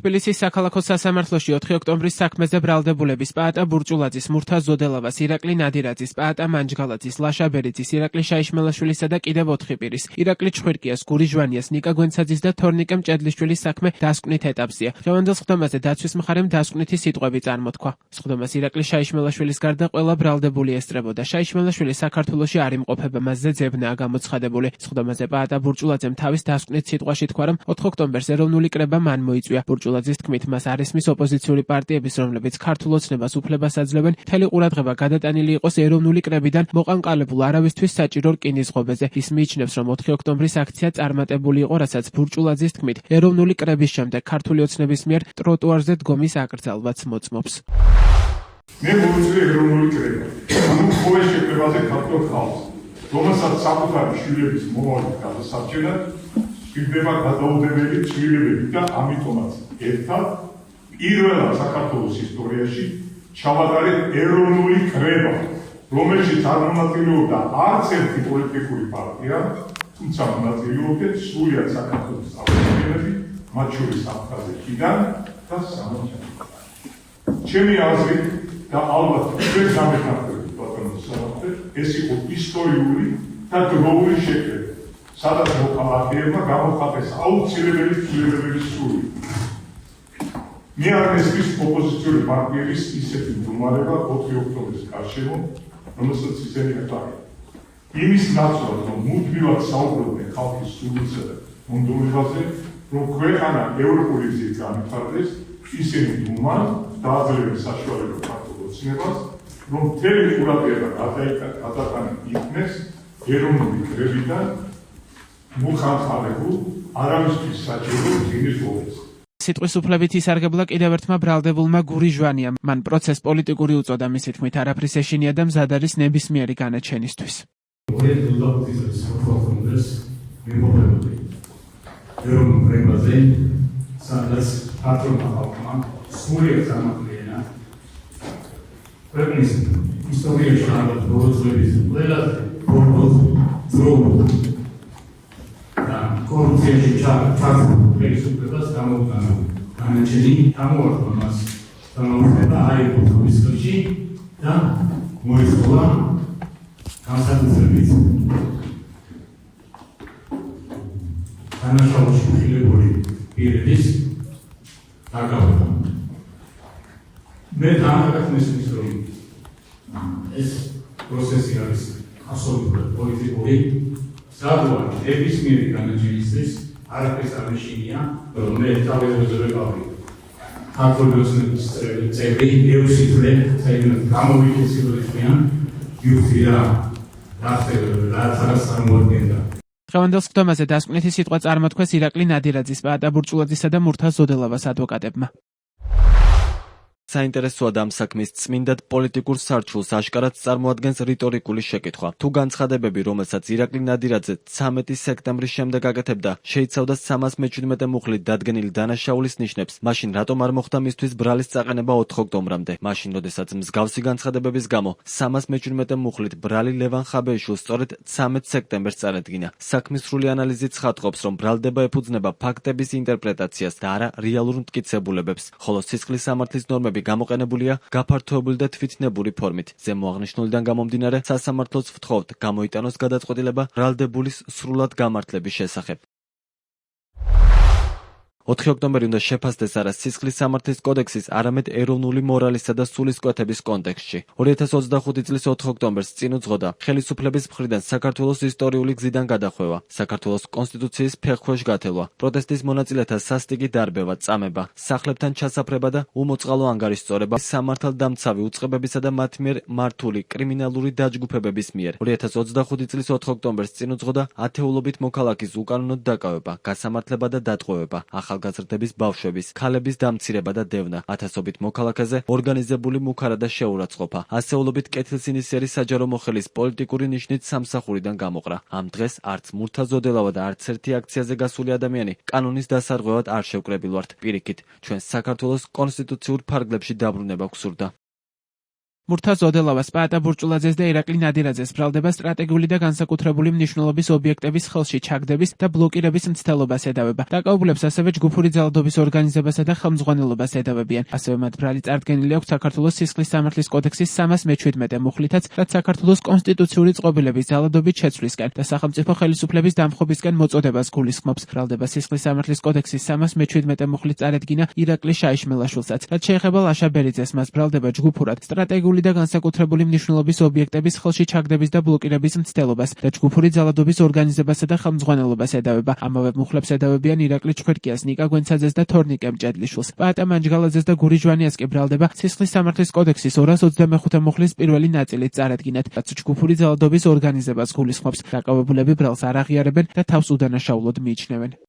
თბილისის საქალაქო სასამართლოში 4 ოქტომბრის საქმეზე ბრალდებულების პაატა ბურჭულაძის, მურთა ზოდელავას, ირაკლი ნადირაძის, პაატა მანჯგალაძის, ლაშა ბერიძის, ირაკლი შაიშმელაშვილისა და კიდევ 4 პირის, ირაკლი ჩხვირკიას, გური ჟვანიას, ნიკა გვენცაძის და თორნიკე მჭედლიშვილის საქმე დასკვნით ეტაპზეა. დღევანდელ სხდომაზე დაცვის მხარემ დასკვნითი სიტყვები წარმოთქვა. სხდომას ირაკლი შაიშმელაშვილის გარდა ყველა ბრალდებული ესწრებოდა. შაიშმელაშვილი საქართველოში არ იმყოფება, მასზე ძებნაა გამოცხადებული. სხდომაზე პაატა ბურჭულაძემ თავის დასკვნით სიტყვაში თქვა, რომ 4 ოქტომბერს ეროვნული კრება მან მოიწვია. ბურჭულაძის თქმით, მას არ ისმის ოპოზიციური პარტიების, რომლებიც ქართულ ოცნებას უფლებას აძლევენ, მთელი ყურადღება გადატანილი იყოს ეროვნული კრებიდან მოყანყალებულ არავისთვის საჭირო რკინის ღობეზე. ის მიიჩნევს, რომ 4 ოქტომბრის აქცია წარმატებული იყო, რასაც ბურჭულაძის თქმით, ეროვნული კრების შემდეგ ქართული ოცნების მიერ ტროტუარზე დგომის აკრძალვაც მოწმობს. მე მოიწვია ეროვნული კრება. ანუ ყოველ შეკრებაზე ქართულ ხალხს, რომელსაც საკუთარი შვილების მოვალით გადასარჩენად ხდება გადაუდებელი ცვლილებები და ამიტომაც ერთად პირველად საქართველოს ისტორიაში ჩავატარეთ ეროვნული კრება, რომელშიც არ მონაწილეობდა არც ერთი პოლიტიკური პარტია, თუმცა მონაწილეობდნენ სრულიად საქართველოს წარმომადგენლები, მათ შორის აფხაზეთიდან და სამოქალაქო. ჩემი აზრით და ალბათ ჩვენ გამეთანხმებით ბატონო სანახეთ, ეს იყო ისტორიული და დროული შეკრება. სადაც მოქალაქეებმა გამოხატეს აუცილებელი ცვლილებების სული. მე არ მესმის ოპოზიციური პარტიების ისეთი მდგომარეობა 4 ოქტომბრის გარშემო, რომელსაც ისინი ატარებენ. იმის ნაცვლად, რომ მუდმივად საუბრობდნენ ხალხის სულისა და მონდომებაზე, რომ ქვეყანა ევროპული გზით განვითარდეს, ისინი მდუმან დააძლევენ საშუალება ქართულ ოცნებას, რომ მთელი ყურადღება გადატანილი იქნეს ეროვნული კრებიდან მოხანხალებულ არავისთვის საჭირო რკინის ღობეზე. სიტყვის უფლებით ისარგებლა კიდევ ერთმა ბრალდებულმა გური ჟვანიამ. მან პროცესს პოლიტიკური უწოდა, მისი თქმით, არაფრის ეშინია და მზად არის ნებისმიერი განაჩენისთვის. ეროვნულ კრებაზე, სადაც ქართულმა ხალხმა სრულიად წარმატებია ქვეყნის ისტორიაში ალბათ ბოლო წლების ყველაზე ძროულ კორუფციაში ჩართულ ხელისუფლებას გამოუტანა განაჩენი გამოართვა მას გამოუცხადა აიღო თავის ხელში და მოისწავლა განსაკუთრებით განაშაულში ხილებული პირების დაკავება. მე დამაკაცმის რომ ეს პროცესი არის ასოლებრივ პოლიტიკური სადღაც ნებისმიერი განაჩენისთვის არაფერს არ ეშინია, რომ მე თავისუფლად ვიყავი ქართული ოცნების წევრი, ეუსითლე, საერთოდ გამოვიქცეულებიან იუხია რაც წარმოადგენდა. დღევანდელ სხდომაზე დასკვნითი სიტყვა წარმოთქვეს ირაკლი ნადირაძის, პაატა ბურჭულაძისა და მურთა ზოდელავას ადვოკატებმა. საინტერესოა ამ საქმის წმინდად პოლიტიკურ სარჩულს აშკარად წარმოადგენს რიტორიკული შეკითხვა. თუ განცხადებები, რომელსაც ირაკლი ნადირაძე 13 სექტემბრის შემდეგ აკეთებდა, შეიცავდა 317 მუხლით დადგენილი დანაშაულის ნიშნებს, მაშინ რატომ არ მოხდა მისთვის ბრალის წაყენება 4 ოქტომბრამდე? მაშინ, როდესაც მსგავსი განცხადებების გამო 317 მუხლით ბრალი ლევან ხაბეიშვილს სწორედ 13 სექტემბერს წარედგინა. საქმის სრული ანალიზით ცხადყოფს, რომ ბრალდება ეფუძნება ფაქტების ინტერპრეტაციას და არა რეალურ მტკიცებულებებს, ხოლო სისხლის სამართლის ნორმები გამოყენებულია გაფართოებული და თვითნებური ფორმით. ზემო აღნიშნულიდან გამომდინარე, სასამართლოს ვთხოვთ, გამოიტანოს გადაწყვეტილება ბრალდებულის სრულად გამართლების შესახებ. 4 ოქტომბერი უნდა შეფასდეს არა სისხლის სამართლის კოდექსის, არამედ ეროვნული მორალისა და სულისკვეთების კონტექსტში. 2025 წლის 4 ოქტომბერს წინ უძღოდა ხელისუფლების მხრიდან საქართველოს ისტორიული გზიდან გადახვევა, საქართველოს კონსტიტუციის ფეხქვეშ გათელვა, პროტესტის მონაწილეთა სასტიკი დარბევა, წამება, სახლებთან ჩასაფრება და უმოწყალო ანგარიშწორება სამართალდამცავი უწყებებისა და მათ მიერ მართული კრიმინალური დაჯგუფებების მიერ. 2025 წლის 4 ოქტომბერს წინ უძღოდა ათეულობით მოქალაქის უკანონოდ დაკავება, გასამართლება და დატყვევება, ახალგაზრდების ბავშვების, ქალების დამცირება და დევნა, ათასობით მოქალაქეზე ორგანიზებული მუქარა და შეურაცხყოფა, ასეულობით კეთილსინისერი საჯარო მოხელის პოლიტიკური ნიშნით სამსახურიდან გამოყრა. ამ დღეს არც მურთა ზოდელავა და არც ერთი აქციაზე გასული ადამიანი კანონის დასარღვევად არ შევკრებილვართ. პირიქით, ჩვენ საქართველოს კონსტიტუციურ ფარგლებში დაბრუნება გვსურდა. მურთა ზოდელავას, პაატა ბურჭულაძეს და ირაკლი ნადირაძეს ბრალდება სტრატეგიული და განსაკუთრებული მნიშვნელობის ობიექტების ხელში ჩაგდების და ბლოკირების მცდელობას ედავება. დაკავებულებს ასევე ჯგუფური ძალადობის ორგანიზებასა და ხელმძღვანელობას ედავებიან. ასევე მათ ბრალი წარდგენილი აქვს საქართველოს სისხლის სამართლის კოდექსის 317 მუხლითაც, რაც საქართველოს კონსტიტუციური წყობილების ძალადობით შეცვლისკენ და სახელმწიფო ხელისუფლების დამხობისკენ მოწოდებას გულისხმობს. ბრალდება სისხლის სამართლის კოდექსის 317 მუხლის წარედგინა ირაკლი შაიშმელაშვილსაც. რაც შეეხება ლაშა ბერიძეს, მას ბრალდება ჯგუფურად სტრატეგიული და განსაკუთრებული მნიშვნელობის ობიექტების ხელში ჩაგდების და ბლოკირების მცდელობას და ჯგუფური ძალადობის ორგანიზებასა და ხელმძღვანელობას ედავება. ამავე მუხლებს ედავებიან ირაკლი ჩხვირკიას, ნიკა გვენცაძეს და თორნიკე მჭედლიშვილს. პაატა მანჯგალაძეს და გური ჟვანიას კი ბრალდება სისხლის სამართლის კოდექსის 225 მუხლის პირველი ნაწილით წარედგინათ, რაც ჯგუფური ძალადობის ორგანიზებას გულისხმობს. დაკავებულები ბრალს არ აღიარებენ და თავს უდანაშაულოდ მიიჩნევენ.